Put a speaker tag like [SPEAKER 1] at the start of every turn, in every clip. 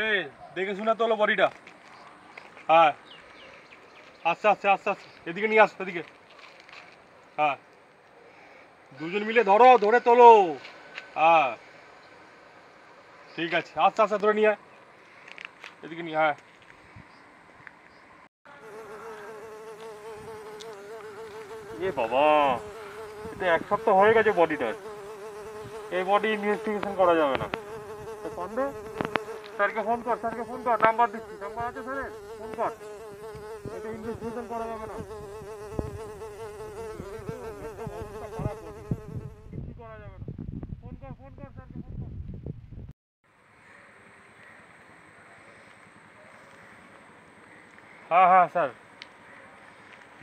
[SPEAKER 1] এই দেখে শুনে তোলো বডিটা। হ্যাঁ আস্তে আস্তে আস্তে আস্তে এদিকে নিয়ে আসো, এদিকে। হ্যাঁ দুজন মিলে ধরো, ধরে তোলো। হ্যাঁ ঠিক আছে, আস্তে আস্তে ধরে নিয়ে আয়, এদিকে নিয়ে। হ্যাঁ এ বাবা, এটা 1 সপ্তাহ হয়ে গেছে বডিটার। এই বডি ইনভেস্টিগেশন করা যাবে না। সন্দেহ স্যারকে ফোন কর, স্যারকে ফোন কর, নাম্বার দিচ্ছি, নাম্বার আছে স্যারের, ফোন কর। এটা ইনভেস্টিগেশন করা যাবে না, খারাপ বডি, কিছু করা যাবে না। ফোন কর, ফোন কর, স্যারকে ফোন কর। হ্যাঁ হ্যাঁ স্যার,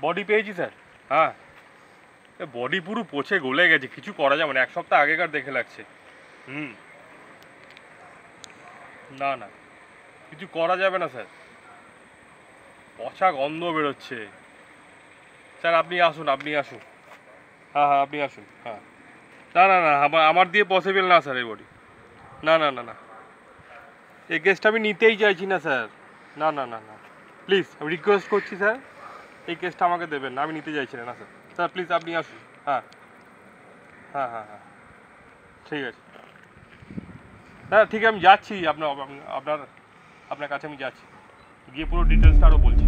[SPEAKER 1] বডি পেয়েছি স্যার। হ্যাঁ বডি পুরো পচে গলে গেছে, কিছু করা যাবে না, 1 সপ্তাহ আগেকার দেখে লাগছে। না না, কিছু করা যাবে না স্যার, পচা গন্ধ বেরোচ্ছে। স্যার আপনি আসুন, আপনি আসুন। হ্যাঁ হ্যাঁ আপনি আসুন। হ্যাঁ না না না, আমার দিয়ে পসিবল না স্যার এই বডি। না না না না, এই কেসটা আমি নিতেই চাইছি না স্যার। না না না না, প্লিজ আমি রিকোয়েস্ট করছি স্যার, এই কেসটা আমাকে দেবেন না, আমি নিতে চাইছি না স্যার। স্যার প্লিজ আপনি আসুন। হ্যাঁ হ্যাঁ হ্যাঁ হ্যাঁ ঠিক আছে। হ্যাঁ ঠিক আছে, আমি যাচ্ছি আপনার আপনার কাছে আমি যাচ্ছি, গিয়ে পুরো ডিটেলসটা আরও বলছি।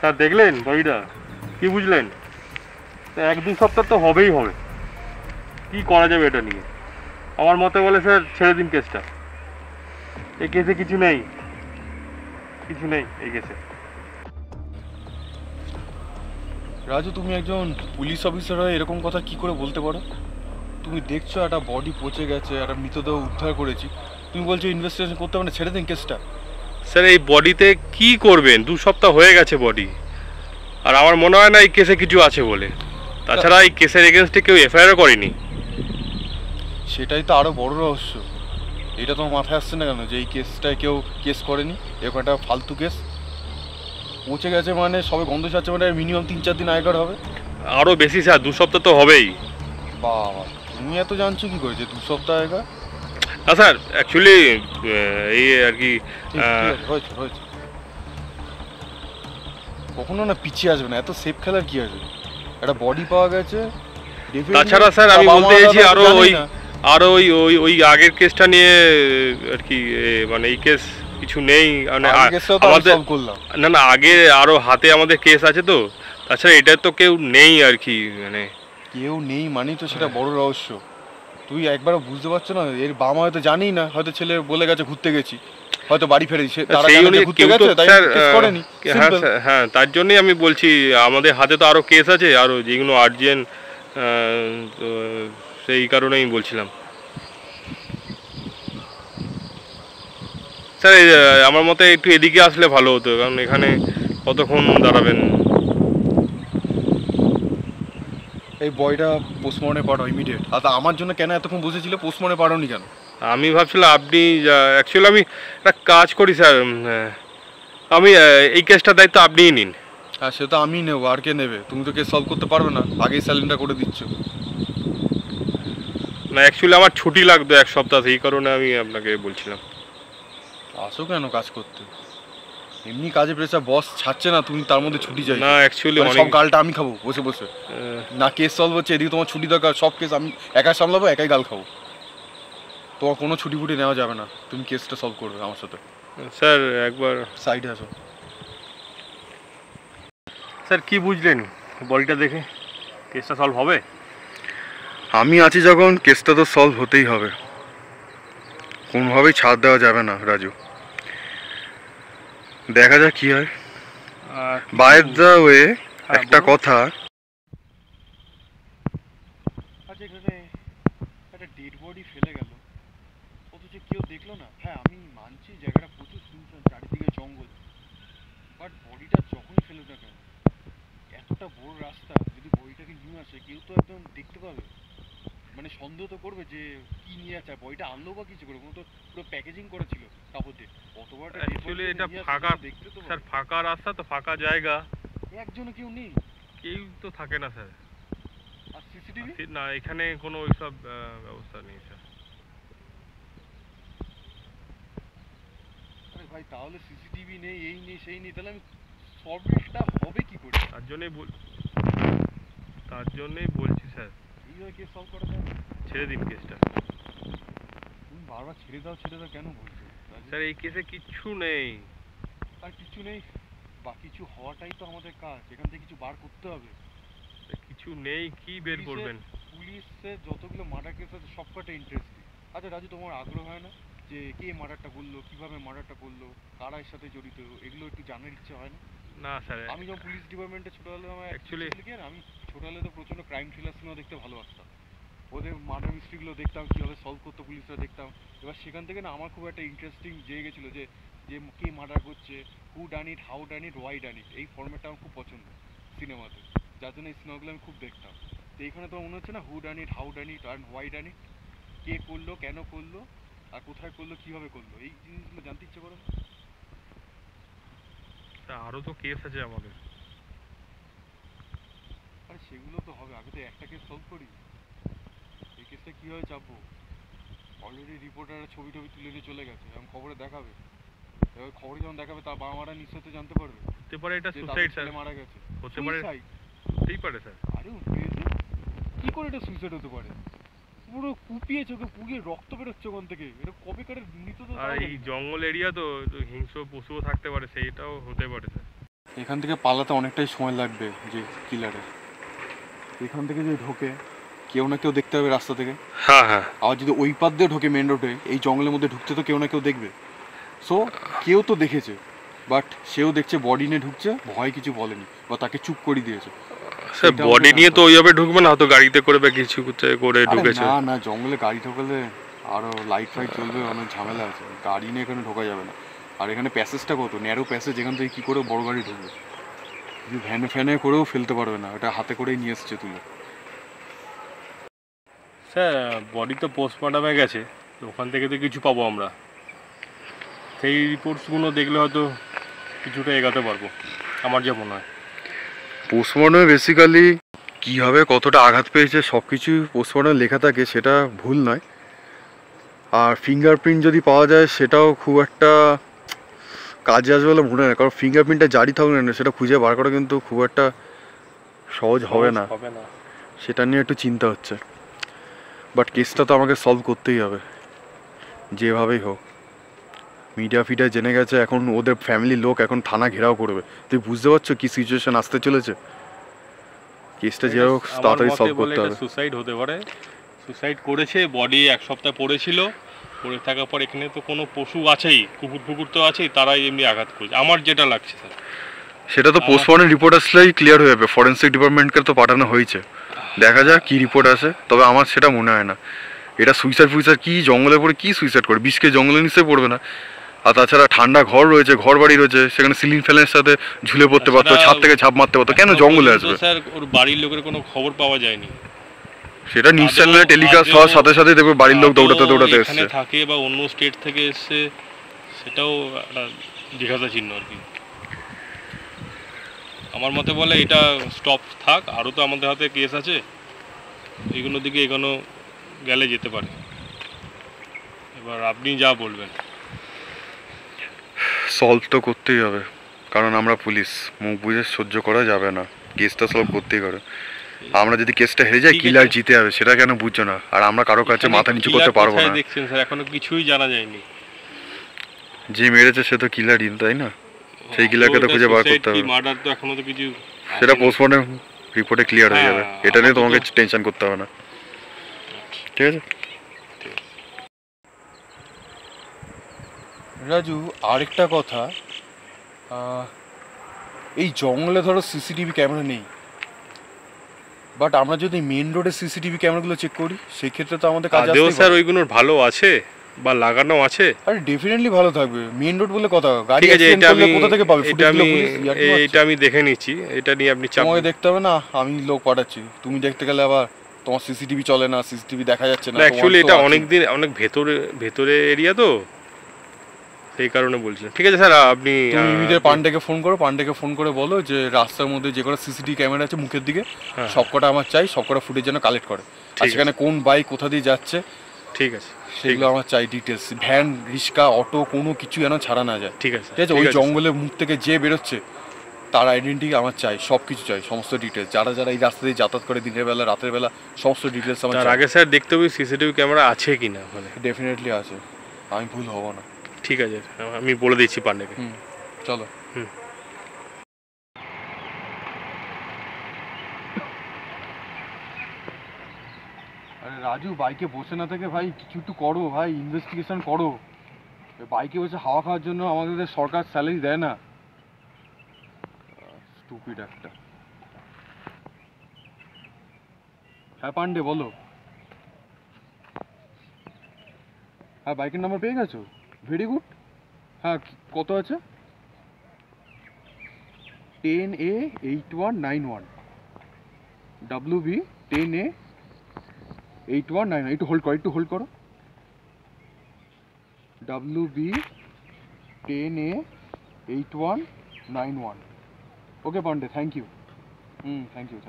[SPEAKER 1] স্যার দেখলেন বইটা, কি বুঝলেন? 1-2 সপ্তাহ তো হবেই হবে, কি করা যাবে এটা নিয়ে? আমার মতে বলে স্যার ছেড়ে দিন কেসটা, এই কেসে কিছু নেই, কিছু নেই এই কেসে।
[SPEAKER 2] রাজু, তুমি একজন পুলিশ অফিসার হয়ে এরকম কথা কি করে বলতে পারো? তুমি দেখছো একটা বডি পচে গেছে, একটা মৃতদেহ উদ্ধার করেছি, তুমি বলছো ইনভেস্টিগেশন করতে হবে না, ছেড়ে দিন কেসটা।
[SPEAKER 1] স্যার এই বডিতে কি করবেন? 2 সপ্তাহ হয়ে গেছে বডি, আর আমার মনে হয় না এই কেসে কিছু আছে বলে। তাছাড়া এই কেসের এগেনস্টে কেউ এফআইআরও করেনি।
[SPEAKER 2] সেটাই তো আরও বড় রহস্য। এটা তোমার মাথায় আসছে না কেন যে এই কেসটায় কেউ কেস করেনি? এরকম একটা ফালতু কেস পচে গেছে মানে, সবে গন্ধ ছাড়ছে মানে মিনিমাম 3-4 দিন আগেকার হবে।
[SPEAKER 1] আরও বেশি স্যার, 2 সপ্তাহ তো হবেই।
[SPEAKER 2] বাবা, তুমি এত জানছো কি করে যে 2 সপ্তাহ আগেকার?
[SPEAKER 1] না স্যার অ্যাকচুয়ালি এই আর কি
[SPEAKER 2] হয়েছে হয়েছে, কখনো না পিছিয়ে আসবে না, এত সেফ খেলার কি আছে? একটা বডি পাওয়া গেছে।
[SPEAKER 1] তাছাড়া স্যার আমি বলতে চাইছি আরও ওই আগের কেসটা নিয়ে আর কি, মানে এই কেস কিছু নেই মানে আমাদের। না না, আগে আরও হাতে আমাদের কেস আছে তো, তাছাড়া এটা তো কেউ নেই আর কি, মানে
[SPEAKER 2] কেউ নেই মানেই তো সেটা বড় রহস্য। তুই একবারও বুঝতে পারছো না? এর বাবা মা হয়তো জানেই না, হয়তো ছেলে বলে গেছে ঘুরতে গেছি, হয়তো বাড়ি ফেরেছি,
[SPEAKER 1] হ্যাঁ তার জন্যই আমি বলছি আমাদের হাতে তো আরও কেস আছে, আরও যেগুলো আর্জেন্ট, তো সেই কারণেই বলছিলাম স্যার। আমার মতে একটু এদিকে আসলে ভালো হতো, কারণ এখানে কতক্ষণ দাঁড়াবেন।
[SPEAKER 2] এই বয়টা পোস্টমর্টমে পাঠাও ইমিডিয়েট। আচ্ছা আমার জন্য কেন এতক্ষণ বসেছিল? পোস্টমর্টমে পাঠাওনি কেন?
[SPEAKER 1] আমি ভাবছিলাম আপনি, অ্যাকচুয়ালি আমি একটা কাজ করি স্যার, আমি এই কেসটার দায়িত্ব আপনিই নিন।
[SPEAKER 2] হ্যাঁ সে তো আমি নেবো, আর কে নেবে? তুমি তো কেস সলভ করতে পারবে না, আগেই স্যালেন্ডার করে দিচ্ছ।
[SPEAKER 1] না অ্যাকচুয়ালি আমার ছুটি লাগতো 1 সপ্তাহ, এই কারণে আমি আপনাকে বলছিলাম।
[SPEAKER 2] আসো কেন কাজ করতে? এমনি কাজে প্রেসার, বস ছাড়ছে না, তুমি তার মধ্যে ছুটি চাই?
[SPEAKER 1] না অ্যাকচুয়ালি
[SPEAKER 2] সব গালটা আমি খাবো বসে বসে? না কেস সলভ হচ্ছে, এদিকে তোমার ছুটি দরকার, সব কেস আমি একাই সামলাবো, একাই গাল খাবো। তোমার কোনো ছুটি ফুটি নেওয়া যাবে না, তুমি কেসটা সলভ করবে আমার সাথে।
[SPEAKER 1] স্যার একবার
[SPEAKER 2] সাইডে আসো।
[SPEAKER 1] স্যার কি বুঝলেন বডিটা দেখে? কেসটা সলভ হবে?
[SPEAKER 2] আমি আছি যখন, কেসটা তো সলভ হতেই হবে, কোনোভাবেই ছাড় দেওয়া যাবে না রাজু। দেখা যাক কি হয়। বাই দ্য ওয়ে
[SPEAKER 1] হ্যাঁ,
[SPEAKER 2] একটা
[SPEAKER 1] বলুন।
[SPEAKER 2] কথা,
[SPEAKER 3] আচ্ছা এখানে একটা ডেড বডি ফেলে গেল, অথচ কেউ দেখলো না। হ্যাঁ আমি মানছি জায়গাটা প্রচুর শুনশান, চারিদিকে জঙ্গল, বাট বডিটা যখনই ফেলো না কেন, এতটা বড় রাস্তা, যদি বডিটাকে নিয়ে আসে কেউ তো একদম দেখতে পাবে, মানে সন্দেহ তো করবে যে কি নিয়ে আছে, বডিটা আনলো বা কিছু করে, কোনো তো পুরো প্যাকেজিং করা ছিল কাপড় দিয়ে, অত বড় একটা dead body
[SPEAKER 1] অ্যাকচুয়ালি
[SPEAKER 3] কে
[SPEAKER 1] এটা
[SPEAKER 3] নিয়ে আসে,
[SPEAKER 1] ফাঁকা,
[SPEAKER 3] কেউ দেখতে তো
[SPEAKER 1] স্যার
[SPEAKER 3] পাবে।
[SPEAKER 1] ফাঁকা রাস্তা তো, ফাঁকা জায়গা,
[SPEAKER 3] একজনও কেউ নেই,
[SPEAKER 1] কেউ তো থাকে না স্যার।
[SPEAKER 3] আর সিসিটিভি
[SPEAKER 1] না, এখানে কোনো ওইসব ব্যবস্থা নেই স্যার।
[SPEAKER 3] আরে ভাই তাহলে সিসিটিভি নেই, এই নেই সেই নেই, তাহলে আমি সবটা হবে কি করে?
[SPEAKER 1] তার জন্যই বলছি স্যার,
[SPEAKER 3] এইভাবে কেস সলভ করা যায় না।
[SPEAKER 1] ছেড়ে দিন কেসটা।
[SPEAKER 3] তুমি বারবার ছেড়ে দাও কেন বলছো রাজীব?
[SPEAKER 1] স্যার এই কেসে কিচ্ছু নেই।
[SPEAKER 3] আর কিছু নেই, বা কিছু হওয়াটাই তো আমাদের কাজ, এখান থেকে কিছু বার করতে হবে।
[SPEAKER 1] কিছু নেই, কি বের করবেন?
[SPEAKER 3] পুলিশের যতগুলো মার্ডার কেস আছে সবকটা ইন্টারেস্টিং। আচ্ছা রাজু, তোমার আগ্রহ হয় না যে কে মার্ডারটা করলো, কিভাবে মার্ডারটা করলো, কারা এর সাথে জড়িত, এগুলো একটু জানার ইচ্ছে হয় না?
[SPEAKER 1] না স্যার,
[SPEAKER 3] আমি যখন পুলিশ ডিপার্টমেন্টে ছোটবেলায় আমার
[SPEAKER 1] Actually-
[SPEAKER 3] কি না, আমি ছোটবেলায় তো প্রচন্ড ক্রাইম থ্রিলার সিনেমা দেখতে ভালোবাসতাম, ওদের মার্ডার মিস্ট্রিগুলো দেখতাম, কীভাবে সলভ করতো পুলিশরা দেখতাম। এবার সেখান থেকে না আমার খুব একটা ইন্টারেস্টিং জেগে গেছিলো যে যে কে মার্ডার করছে, হু done it, how done it, Y done ইট, এই ফর্মেটটা আমার খুব পছন্দ সিনেমাতে, যার জন্য এই সিনেমাগুলো আমি খুব দেখতাম। তো এইখানে তো মনে হচ্ছে না who done it, how done it and why done it, কে করলো, কেন করলো, আর কোথায় করলো, কীভাবে করলো, এই জিনিসগুলো জানতে ইচ্ছে করে না?
[SPEAKER 1] স্যার আরও তো কেস আছে আমাদের।
[SPEAKER 3] আরে সেগুলো তো হবে, আগে তো একটা কেস সলভ করি, এই কেসটা কীভাবে চাপবো? অলরেডি রিপোর্টাররা ছবি টবি তুলে নিয়ে চলে গেছে, এখন খবরে দেখাবে, এবার খবরে যখন দেখাবে তার বাবা মারা নিশ্চয়ই তো জানতে পারবে
[SPEAKER 1] হতে পারে এটা
[SPEAKER 3] যে তাদের
[SPEAKER 1] সুসাইড স্যার,
[SPEAKER 3] ছেলে মারা গেছে।
[SPEAKER 1] হতে পারে,
[SPEAKER 3] Suicide?
[SPEAKER 1] হতেই পারে স্যার।
[SPEAKER 3] আরে উঠেছে, কি করে এটা সুইসাইড হতে পারে? পুরো কুপিয়েছে, ওকে পুড়িয়ে রক্ত বেরোচ্ছে ওখান থেকে, এটা কবেকারের মৃত তো
[SPEAKER 1] আর
[SPEAKER 3] তাও
[SPEAKER 1] এই
[SPEAKER 3] জানি না।
[SPEAKER 1] জঙ্গল এরিয়া তো, তো হিংস্র পশুও থাকতে পারে, সেইটাও হতে পারে স্যার।
[SPEAKER 2] এখান থেকে পালাতে অনেকটাই সময় লাগবে যে কিলারের। এখান থেকে যদি ঢোকে কেউ না কেউ দেখতে হবে রাস্তা থেকে,
[SPEAKER 1] হ্যাঁ হ্যাঁ,
[SPEAKER 2] আবার যদি ওই পাশ দিয়ে ঢোকে মেন রোডে, এই জঙ্গলের মধ্যে ঢুকতে তো কেউ না কেউ দেখবে। সো কেউ তো দেখেছে, বাট সেও দেখছে বডি নিয়ে ঢুকছে, ভয় কিছু বলেনি বা তাকে চুপ করে দিয়েছে।
[SPEAKER 1] স্যার
[SPEAKER 2] সেটা
[SPEAKER 1] বডি
[SPEAKER 2] আমাদের
[SPEAKER 1] নিয়ে তো
[SPEAKER 2] জানতে
[SPEAKER 1] ওইভাবে ঢুকবে না, হয়তো গাড়িতে করে বা কিছু করে
[SPEAKER 2] আরে
[SPEAKER 1] ঢুকেছে।
[SPEAKER 2] না না, জঙ্গলে গাড়ি ঢোকালে আরো লাইট ফাইট চলবে, অনেক ঝামেলা আছে, গাড়ি নিয়ে এখানে ঢোকা যাবে না। আর এখানে প্যাসেজটা কত ন্যারো প্যাসেজ, এখান থেকে কি করে বড় গাড়ি ঢুকবে? যদি ভ্যানে ফ্যানে করেও ফেলতে পারবে না, এটা হাতে করেই নিয়ে এসছে তুলে।
[SPEAKER 1] স্যার বডি তো পোস্টমর্টমে গেছে, তো ওখান থেকে তো কিছু পাবো আমরা, সেই রিপোর্টসগুলো দেখলে হয়তো কিছুটা এগাতে পারবো, আমার যা মনে হয়।
[SPEAKER 2] পোস্টমর্টমে বেসিক্যালি কীভাবে কতটা আঘাত পেয়েছে সব কিছুই পোস্টমর্টমে লেখা থাকে, সেটা ভুল নয়। আর ফিঙ্গারপ্রিন্ট যদি পাওয়া যায় সেটাও খুব একটা কাজে আসবে বলে মনে হয়, কারণ ফিঙ্গারপ্রিন্টটা জারি থাকুক না সেটা খুঁজে বার করা কিন্তু খুব একটা সহজ হবে না, সেটা নিয়ে একটু চিন্তা হচ্ছে। বাট কেসটা তো আমাকে সলভ করতেই হবে যেভাবেই হোক। মিডিয়া ফিডিয়া জেনে গেছে, এখন ওদের ফ্যামিলির লোক এখন থানা ঘেরাও করবে। তুই বুঝতে পারছো কি সিচুয়েশন আসতে চলেছে? কেসটা যে হোক তাড়াতাড়ি সলভ করতে হবে।
[SPEAKER 1] সুসাইড হতে পারে, সুসাইড করেছে, বডি এক সপ্তাহ পড়েছিল, পড়ে থাকার পর এখানে তো কোনো পশু আছেই, কুকুর ফুকুর তো আছেই, তারাই এমনি আঘাত করেছে, আমার যেটা লাগছে স্যার।
[SPEAKER 2] সেটা তো পোস্টমর্টম রিপোর্ট আসলেই ক্লিয়ার হয়ে যাবে, ফরেন্সিক ডিপার্টমেন্টকে তো পাঠানো হয়েছে, দেখা যাক কি রিপোর্ট আসে। তবে আমার সেটা মনে হয় না এটা সুইসাইড ফুইসাইড, কি জঙ্গলে পড়ে কি সুইসাইড করে, বিষকে জঙ্গলে নিশ্চয়ই পড়বে না। আর তাছাড়া ঠান্ডা ঘর রয়েছে, ঘর বাড়ি রয়েছে, সেখানে সিলিং ফ্যানের সাথে ঝুলে পড়তে পারতো, ছাদ থেকে ঝাঁপ মারতে পারতো, কেন জঙ্গলে আসবে?
[SPEAKER 1] স্যার ওর বাড়ির লোকের কোনো খবর পাওয়া যায়নি,
[SPEAKER 2] সেটা নিউজ চ্যানেলে টেলিকাস্ট হওয়ার সাথে সাথে দেখবে বাড়ির লোক দৌড়াতে দৌড়াতে
[SPEAKER 1] এখানে
[SPEAKER 2] এসছে।
[SPEAKER 1] থাকে বা অন্য স্টেট থেকে এসছে, সেটাও একটা জিজ্ঞাসা চিহ্ন আর কি। আমার মতে বলে এটা স্টপ থাক, আরও তো আমাদের হাতে কেস আছে, এইগুলোর দিকে এগোনো গেলে যেতে পারে। এবার আপনি যা বলবেন।
[SPEAKER 2] সলভ তো করতেই হবে, কারণ আমরা পুলিশ, মুখ বুঝে সহ্য করা যাবে না, কেসটা সলভ করতেই হবে। আমরা যদি কেসটা হেরে যাই,
[SPEAKER 1] ঠিক আছে।
[SPEAKER 2] কিলার জিতে যাবে, সেটা কেন বুঝছো না? আর আমরা কারো কাছে মাথা নিচু করতে পারবো না।
[SPEAKER 1] দেখছেন স্যার, এখনো কিছুই জানা যায়নি।
[SPEAKER 2] যে মেরেছে সে তো কিলারই, তাই না? সেই কিলারকে তো খুঁজে বার করতে হবে।
[SPEAKER 1] মার্ডার তো এখনো তো কিছু,
[SPEAKER 2] সেটা পোস্টমর্টম রিপোর্টে ক্লিয়ার হয়ে যাবে,
[SPEAKER 1] হ্যাঁ,
[SPEAKER 2] এটা নিয়ে
[SPEAKER 1] আপাতত-
[SPEAKER 2] তোমাকে টেনশন করতে হবে না, ঠিক আছে? রাজু, আরেকটা কথা, এই জঙ্গলে ধরো সিসিটিভি ক্যামেরা নেই, বাট আমরা যদি মেন রোডে সিসিটিভি ক্যামেরাগুলো চেক করি সেক্ষেত্রে তো আমাদের কাজে
[SPEAKER 1] আদেও
[SPEAKER 2] আসতেই
[SPEAKER 1] স্যার
[SPEAKER 2] পারে।
[SPEAKER 1] ওইগুলোর ভালো আছে বা লাগানো আছে?
[SPEAKER 2] আরে ডেফিনেটলি ভালো থাকবে, মেন রোড বলে কথা, গাড়ি
[SPEAKER 1] ঠিক আছে,
[SPEAKER 2] অ্যাক্সিডেন্ট
[SPEAKER 1] এটা
[SPEAKER 2] করলে
[SPEAKER 1] আমি
[SPEAKER 2] কোথা থেকে পাবে?
[SPEAKER 1] এটা
[SPEAKER 2] ফুটেজগুলো
[SPEAKER 1] আমি
[SPEAKER 2] পুলিশ ইয়ার্কি মারছে।
[SPEAKER 1] এটা আমি দেখে নিচ্ছি, এটা নিয়ে আপনি চাপ
[SPEAKER 2] তোমাকে দেখতে হবে না, আমি লোক পাঠাচ্ছি, তুমি দেখতে গেলে আবার তোমার সিসিটিভি চলে না, সিসিটিভি দেখা যাচ্ছে না।
[SPEAKER 1] না, অ্যাকচুয়ালি এটা অনেক দিন অনেক ভেতরে এরিয়া তো, সেই কারণে বলছিলাম। ঠিক আছে স্যার, আপনি
[SPEAKER 2] তুমি ইমিডিয়েট পান্ডেকে ফোন করো, পান্ডেকে ফোন করে বলো যে রাস্তার মধ্যে যে কটা সিসিটিভি ক্যামেরা আছে মুখের দিকে
[SPEAKER 1] হ্যাঁ।
[SPEAKER 2] সবকটা আমার চাই, সবকটা ফুটেজ যেন কালেক্ট করে, আর
[SPEAKER 1] ঠিক
[SPEAKER 2] সেখানে কোন বাইক কোথা দিয়ে যাচ্ছে
[SPEAKER 1] ঠিক আছে,
[SPEAKER 2] সেগুলো আমার চাই ডিটেলস, ভ্যান রিক্সা অটো কোনো কিছু যেন ছাড়া না যায়।
[SPEAKER 1] ঠিক আছে
[SPEAKER 2] ঠিক আছে, ওই জঙ্গলের মুখ থেকে যে বেরোচ্ছে তার আইডেন্টিটি আমার চাই, সব কিছু চাই, সমস্ত ডিটেলস, যারা যারা এই রাস্তা দিয়ে যাতায়াত করে দিনের বেলা রাতের বেলা সমস্ত ডিটেলস আমার
[SPEAKER 1] তার
[SPEAKER 2] চাই।
[SPEAKER 1] আগে স্যার দেখতে হবে সিসিটিভি ক্যামেরা আছে কিনা ওখানে।
[SPEAKER 2] ডেফিনেটলি আছে, আমি ভুল হব না।
[SPEAKER 1] ঠিক আছে, আমি বলে দিচ্ছি পান্ডেকে।
[SPEAKER 2] চলো। আরে রাজু, বাইকে বসে না থেকে ভাই কিছু একটু করো ভাই, ইনভেস্টিগেশন করো। বাইকে বসে হাওয়া খাওয়ার জন্য আমাদের সরকার স্যালারি দেয় না। স্টুপিড একটা। হ্যাঁ পান্ডে বলো। হ্যাঁ বাইকের নাম্বার পেয়ে গেছো? Very good. হ্যাঁ কত আছে? 10A8191 WB 10A8191। একটু হোল্ড করো WB 10A8191। Okay Pandey, thank you. Thank you.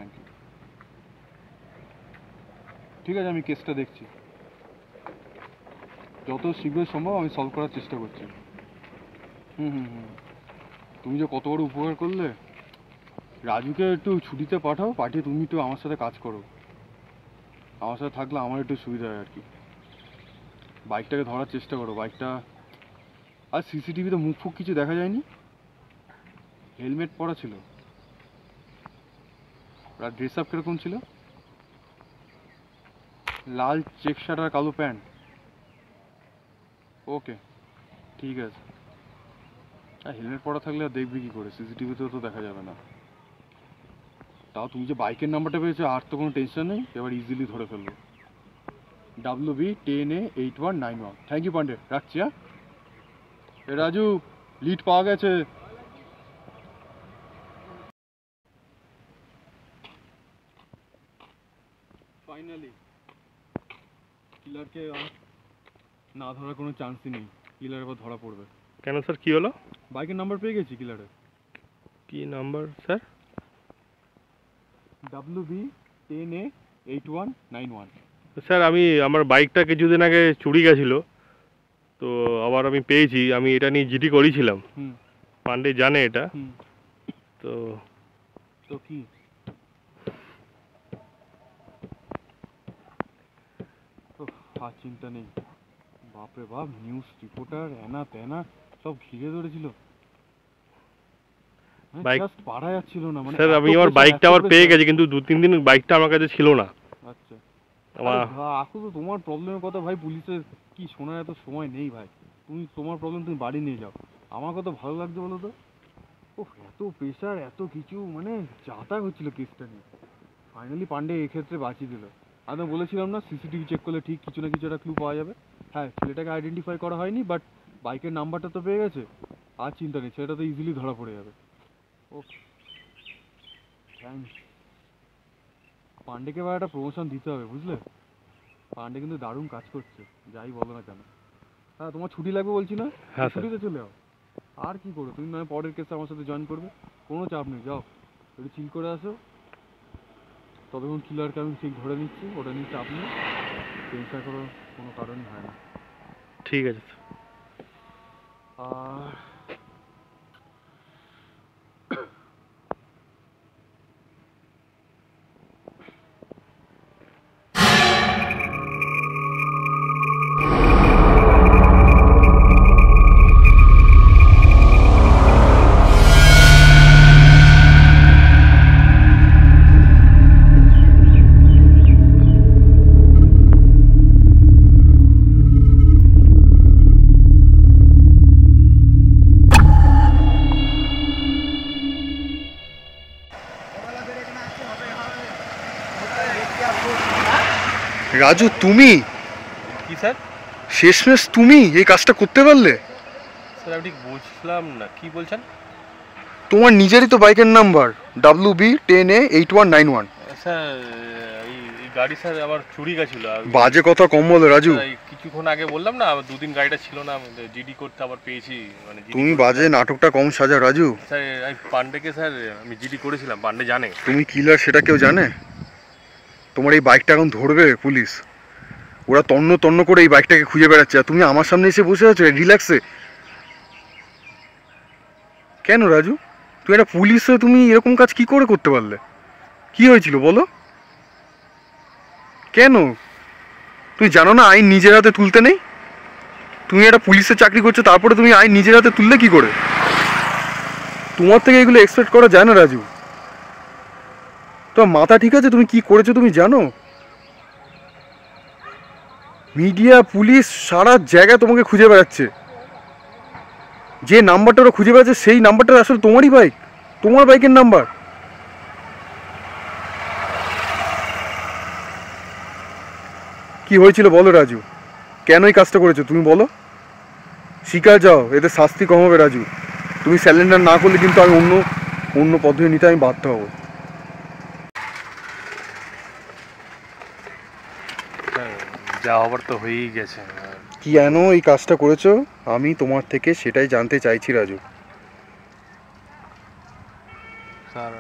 [SPEAKER 2] ঠিক আছে, আমি কেসটা দেখছি, যত শীঘ্র সম্ভব আমি সলভ করার চেষ্টা করছি। তুমি যে কত বড় উপকার করলে, রাজুকে একটু ছুটিতে পাঠিয়ে তুমি একটু আমার সাথে কাজ করো, আমার সাথে থাকলে আমার একটু সুবিধা হয় আর কি। বাইকটাকে ধরার চেষ্টা করো, বাইকটা আর সিসিটিভিতে মুখ ফুক কিছু দেখা যায়নি, হেলমেট পরা ছিল, আর ড্রেস আপ কিরকম ছিল? লাল চেক শার্ট আর কালো প্যান্ট। ওকে ঠিক আছে। আর হেলমেট পরা থাকলে আর দেখবি কি করে, সিসিটিভিতেও তো দেখা যাবে না। তাও তুমি যে বাইকের নাম্বারটা পেয়েছো আর তো কোনো টেনশন নেই, এবার ইজিলি ধরে ফেলবো। WB 10A8191। Thank you Pandey, রাখছি। হ্যাঁ এ রাজু, লিড পাওয়া গেছে। ফাইনালি কিলারকে না ধরার কোনো চান্সই নেই, কিলার এবার ধরা পড়বে।
[SPEAKER 1] কেন স্যার, কি হলো?
[SPEAKER 2] বাইকের নাম্বার পেয়ে গেছি কিলারের।
[SPEAKER 1] কি number sir?
[SPEAKER 2] WB 10A8191।
[SPEAKER 1] Sir আমার বাইকটা কিছুদিন আগে চুরি গেছিলো, তো আবার আমি পেয়েছি, আমি এটা নিয়ে জিডি করেছিলাম, পান্ডে জানে এটা। তো
[SPEAKER 2] তো কি আর চিন্তা নেই, বাপরে বাপ, নিউজ রিপোর্টার এনা তেনা সব ঘিরে ধরেছিল, জাস্ট পারা যাচ্ছিল না। মানে
[SPEAKER 1] স্যার আমি আমার বাইকটা আবার পেয়ে গেছি, কিন্তু 2-3 দিন বাইকটা আমার কাছে ছিল না।
[SPEAKER 2] আচ্ছা
[SPEAKER 1] আমার
[SPEAKER 2] আসলে তো তোমার প্রবলেমের কথা ভাই পুলিশের কি শোনার এত সময় নেই ভাই, তুমি তোমার প্রবলেম তুমি বাড়ি নিয়ে যাও। আমার কত ভালো লাগছে বলো তো, ও এত প্রেশার এত কিছু, মানে যাতা হচ্ছিল কেসটা নিয়ে। ফাইনালি পান্ডে এক্ষেত্রে বাঁচিয়ে দিল। আমি বলেছিলাম না সিসিটিভি চেক করলে ঠিক কিছু না কিছু একটা ক্লু পাওয়া যাবে। হ্যাঁ ছেলেটাকে আইডেন্টিফাই করা হয়নি, বাট বাইকের নাম্বারটা তো পেয়ে গেছে, আর চিন্তা নেই, ছেলেটা তো ইজিলি ধরা পড়ে যাবে। ও থ্যাংকস। পান্ডেকে এবার একটা প্রমোশন দিতে হবে বুঝলে, পান্ডে কিন্তু দারুণ কাজ করছে যাই বলো না কেন। হ্যাঁ তোমার ছুটি লাগবে বলছি না?
[SPEAKER 1] হ্যাঁ
[SPEAKER 2] ছুটিতে চলে যাও, আর কি করো তুমি, নয় পরের কেসে আমার সাথে জয়েন করবে, কোনো চাপ নেই, যাও একটু চিল করে আসো। ততক্ষণ কিলারকে আমি ঠিক ধরে নিচ্ছি, ওটা নিয়ে চাপ নেই, টেনশন করার কোনো কারণই হয় না।
[SPEAKER 1] ঠিক আছে।
[SPEAKER 2] আর রাজু তুমি
[SPEAKER 1] কি স্যার?
[SPEAKER 2] শেষমেশ তুমি এই কাজটা করতে পারলে?
[SPEAKER 1] স্যার আমি ঠিক বুঝলাম না, কি বলছেন?
[SPEAKER 2] তোমার নিজেরই তো বাইকের নাম্বার WB10A8191।
[SPEAKER 1] স্যার এই গাড়ি স্যার আমার চুরি গেছিল।
[SPEAKER 2] বাজে কথা কম বলো রাজু।
[SPEAKER 1] কিছুক্ষণ আগে বললাম না, দুদিন গাড়িটা ছিল না, জিডি করতে আবার পেয়েছি। মানে
[SPEAKER 2] তুমি বাজে নাটকটা কম সাজা রাজু।
[SPEAKER 1] স্যার আমি পান্ডেকে স্যার আমি জিডি করেছিলাম, পান্ডে জানে।
[SPEAKER 2] তুমি কিলার সেটা কেউ জানে? তোমার এই বাইকটা এখন ধরবে পুলিশ, ওরা তন্ন তন্ন করে এই বাইকটাকে খুঁজে বেড়াচ্ছে, আর তুমি আমার সামনে এসে বসে আছো রিল্যাক্সে। কেন রাজু, তুমি একটা পুলিশ হয়ে তুমি এরকম কাজ কি করে করতে পারলে? কি হয়েছিল বলো? কেন তুমি জানো না আইন নিজের হাতে তুলতে নেই? তুমি একটা পুলিশের চাকরি করছো, তারপরে তুমি আইন নিজের হাতে তুললে কি করে? তোমার থেকে এগুলো এক্সপেক্ট করা যায় না রাজু। তোমার মাথা ঠিক আছে? তুমি কি করেছো তুমি জানো? মিডিয়া, পুলিশ সারা জায়গায় তোমাকে খুঁজে বেড়াচ্ছে। যে নাম্বারটা ওরা খুঁজে বেড়াচ্ছে সেই নাম্বারটা আসলে তোমারই বাইক, তোমার বাইকের নাম্বার। কি হয়েছিল বলো রাজু? কেন এই কাজটা করেছো তুমি বলো? শিকার যাও, এতে শাস্তি কম হবে রাজু। তুমি স্যালেন্ডার না করলে কিন্তু আমি অন্য পদ্ধতি নিতে আমি বাধ্য হবো।
[SPEAKER 1] যা হবার তো হয়েই গেছে।
[SPEAKER 2] কেন এই কাজটা করেছো আমি তোমার থেকে সেটাই জানতে চাইছি রাজু।
[SPEAKER 1] স্যার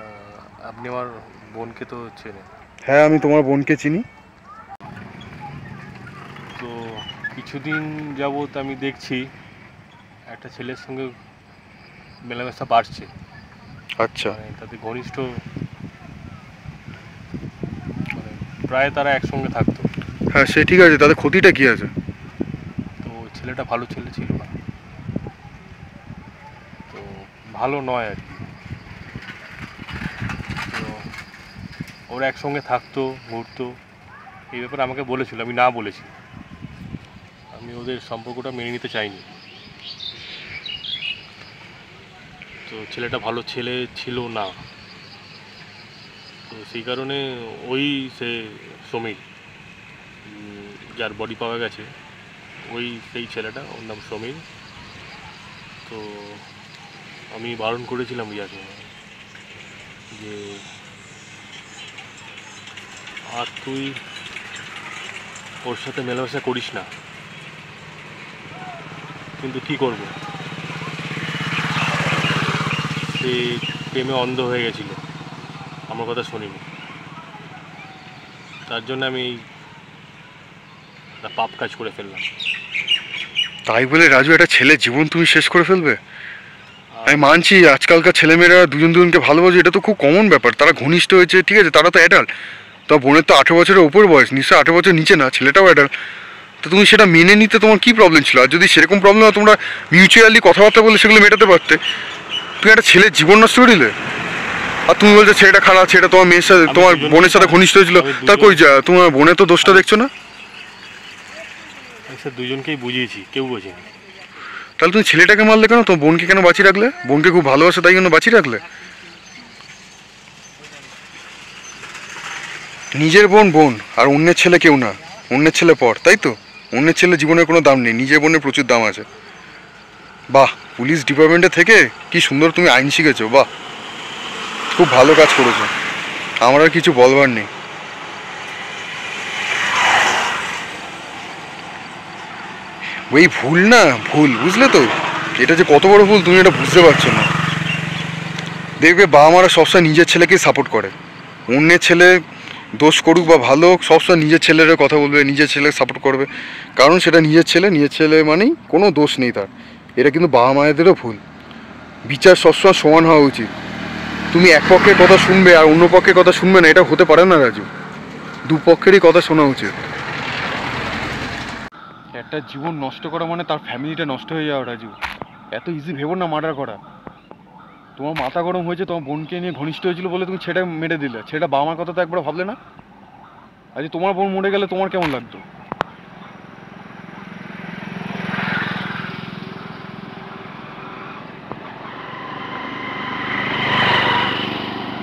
[SPEAKER 1] আপনি আমার বোনকে তো চেনেন।
[SPEAKER 2] হ্যাঁ আমি তোমার বোনকে চিনি।
[SPEAKER 1] তো কিছুদিন যাবৎ আমি দেখছি একটা ছেলের সঙ্গে মেলামেশা বাড়ছে।
[SPEAKER 2] আচ্ছা,
[SPEAKER 1] মানে তাদের ঘনিষ্ঠ, মানে প্রায় তারা একসঙ্গে থাকতো।
[SPEAKER 2] হ্যাঁ সে ঠিক আছে, তাদের ক্ষতিটা কি আছে?
[SPEAKER 1] তো ছেলেটা ভালো ছেলে ছিল না, তো ভালো নয় আর কি। তো ওরা একসঙ্গে থাকতো, ঘুরতো, এই ব্যাপারে আমাকে বলেছিল, আমি না বলেছি। আমি ওদের সম্পর্কটা মেনে নিতে চাইনি। তো ছেলেটা ভালো ছেলে ছিল না, তো সেই কারণে ওই সে সমীর, যার বডি পাওয়া গেছে, ওই সেই ছেলেটা, ওর নাম সমীর। তো আমি বারণ করেছিলাম রিয়াকে যে আর তুই ওর সাথে মেলামেশা করিস না, কিন্তু কি করব, সে প্রেমে অন্ধ হয়ে গেছিল, আমার কথা শুনিনি। তার জন্য আমি একটা পাপ কাজ করে ফেললাম।
[SPEAKER 2] তাই বলে রাজু একটা ছেলের জীবন তুমি শেষ করে ফেলবে? আমি মানছি আজকালকার ছেলেমেয়েরা দুজন দুজনকে ভালোবাসে, এটা তো খুব কমন ব্যাপার। তারা ঘনিষ্ঠ হয়েছে ঠিক আছে, তারা তো অ্যাডাল্ট। তো বোনের তো 18 বছরের ওপর বয়স, নিশ্চয়ই 18 বছর নিচে না, ছেলেটাও অ্যাডাল্ট। তো তুমি সেটা মেনে নিতে তোমার কী প্রবলেম ছিল? আর যদি সেরকম প্রবলেম হয় তোমরা মিউচুয়ালি কথাবার্তা বলে সেগুলো মেটাতে পারতে। তুমি একটা ছেলের জীবন নষ্ট করে দিলে। আর তুমি বলছো ছেলেটা খারাপ, ছেলেটা তোমার মেয়ের সাথে, তোমার বোনের সাথে ঘনিষ্ঠ হয়েছিল, তা কই যা তোমার বোনের তো দোষটা দেখছো না?
[SPEAKER 1] স্যার দুজনকেই বুঝিয়েছি, কেউ বোঝেনি।
[SPEAKER 2] তাহলে তুমি ছেলেটাকে মারলে কেন? তোমার বোনকে কেন বাঁচিয়ে রাখলে? বোনকে খুব ভালোবাসে তাই জন্য বাঁচিয়ে রাখলে? নিজের বোন বোন, আর অন্যের ছেলে কেউ না। অন্যের ছেলে পর, তাই তো? অন্যের ছেলে জীবনের কোনো দাম নেই, নিজের বোনের প্রচুর দাম আছে। বাহ, পুলিশ ডিপার্টমেন্টে থেকে কি সুন্দর তুমি আইন শিখেছো, বাহ, খুব ভালো কাজ করেছো। আমার আর কিছু বলবার নেই। ওই ভুল না, ভুল বুঝলে তো? এটা যে কত বড় ভুল তুমি এটা বুঝতে পারছো না। দেখবে বাবা মারা সবসময় নিজের ছেলেকেই সাপোর্ট করে। অন্যের ছেলে দোষ করুক বা ভালো হোক, সবসময় নিজের ছেলের কথা বলবে, নিজের ছেলে সাপোর্ট করবে, কারণ সেটা নিজের ছেলে মানেই কোনো দোষ নেই তার। এটা কিন্তু বাবা মায়েদেরও ভুল। বিচার সবসময় সমান হওয়া উচিত। তুমি এক পক্ষের কথা শুনবে আর অন্য পক্ষের কথা শুনবে না, এটা হতে পারে না রাজু। দুপক্ষেরই কথা শোনা উচিত। একটা জীবন নষ্ট করা মানে তার ফ্যামিলিটা নষ্ট হয়ে যাওয়া রাজু। এত ইজি ভেবো না মার্ডার করা। তোমার মাথা গরম হয়েছে, তোমার বোনকে নিয়ে ঘনিষ্ঠ হয়েছিল বলে তুমি ছেলেটা মেরে দিলে। ছেলেটা বাবা মার কথা তো একবার ভাবলে না? আজ তোমার বোন মরে গেলে তোমার কেমন লাগতো?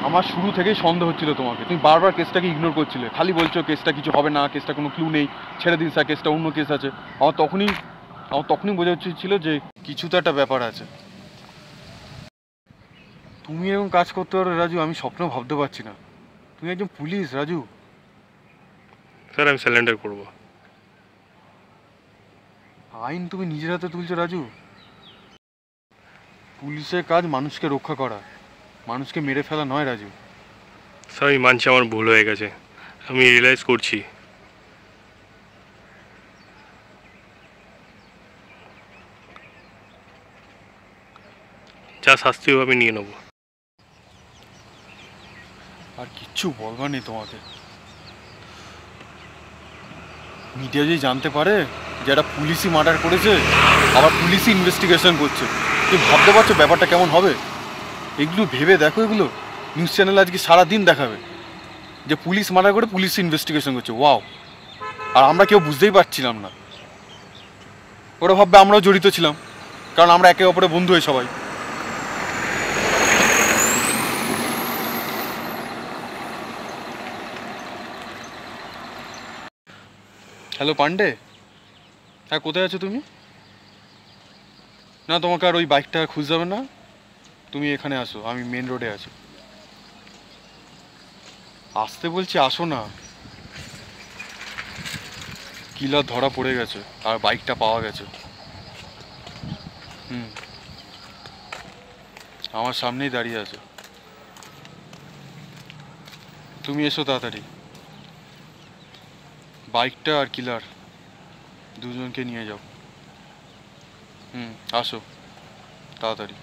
[SPEAKER 2] আমার শুরু থেকেই সন্দেহ হচ্ছিল তোমাকে, তুমি বারবার কেসটাকে ইগনোর করছিলে, খালি বলছো কেসটা কিছু হবে না, কেসটা কোনো ক্লু নেই, ছেড়ে দিন স্যার, কেসটা অন্য কেস আছে। আমার তখনই বোঝা উচিত ছিল যে কিছু তো একটা ব্যাপার আছে। তুমি এরকম কাজ করতে পারো রাজু, আমি স্বপ্নেও ভাবতে পারছি না। তুমি একজন পুলিশ রাজু।
[SPEAKER 1] স্যার আমি স্যালেন্ডার করবো।
[SPEAKER 2] আইন তুমি নিজের হাতে তুলছো রাজু। পুলিশের কাজ মানুষকে রক্ষা করা, মানুষকে মেরে ফেলা নয় রাজু।
[SPEAKER 1] স্যার আমি মানছি আমার ভুল হয়ে গেছে, আমি রিয়েলাইজ করছি। যা শাস্তি হবে আমি নিয়ে নেবো।
[SPEAKER 2] আর কিচ্ছু বলবার নেই তোমাকে। মিডিয়া যদি জানতে পারে যে একটা পুলিশই মার্ডার করেছে, আবার পুলিশই ইনভেস্টিগেশন করছে, তুমি ভাবতে পারছো ব্যাপারটা কেমন হবে? এগুলো ভেবে দেখো, এগুলো নিউজ চ্যানেল আজকে সারাদিন দেখাবে যে পুলিশ মার্ডার করে পুলিশ ইনভেস্টিগেশন করছে। ওয়াও! আর আমরা কেউ বুঝতেই পারছিলাম না। ওরা ভাববে আমরাও জড়িত ছিলাম, কারণ আমরা একে অপরে বন্ধু হই সবাই। হ্যালো পান্ডে, হ্যাঁ কোথায় আছো তুমি? না তোমাকে আর ওই বাইকটা খুঁজতে হবে না, তুমি এখানে আসো, আমি মেন রোডে আছি। আসতে বলছি, আসো না। কিলার ধরা পড়ে গেছে আর বাইকটা পাওয়া গেছে। হুম, আমার সামনেই দাঁড়িয়ে আছে। তুমি এসো তাড়াতাড়ি। বাইকটা আর কিলার দুজনকে নিয়ে যাও। হুম, আসো তাড়াতাড়ি।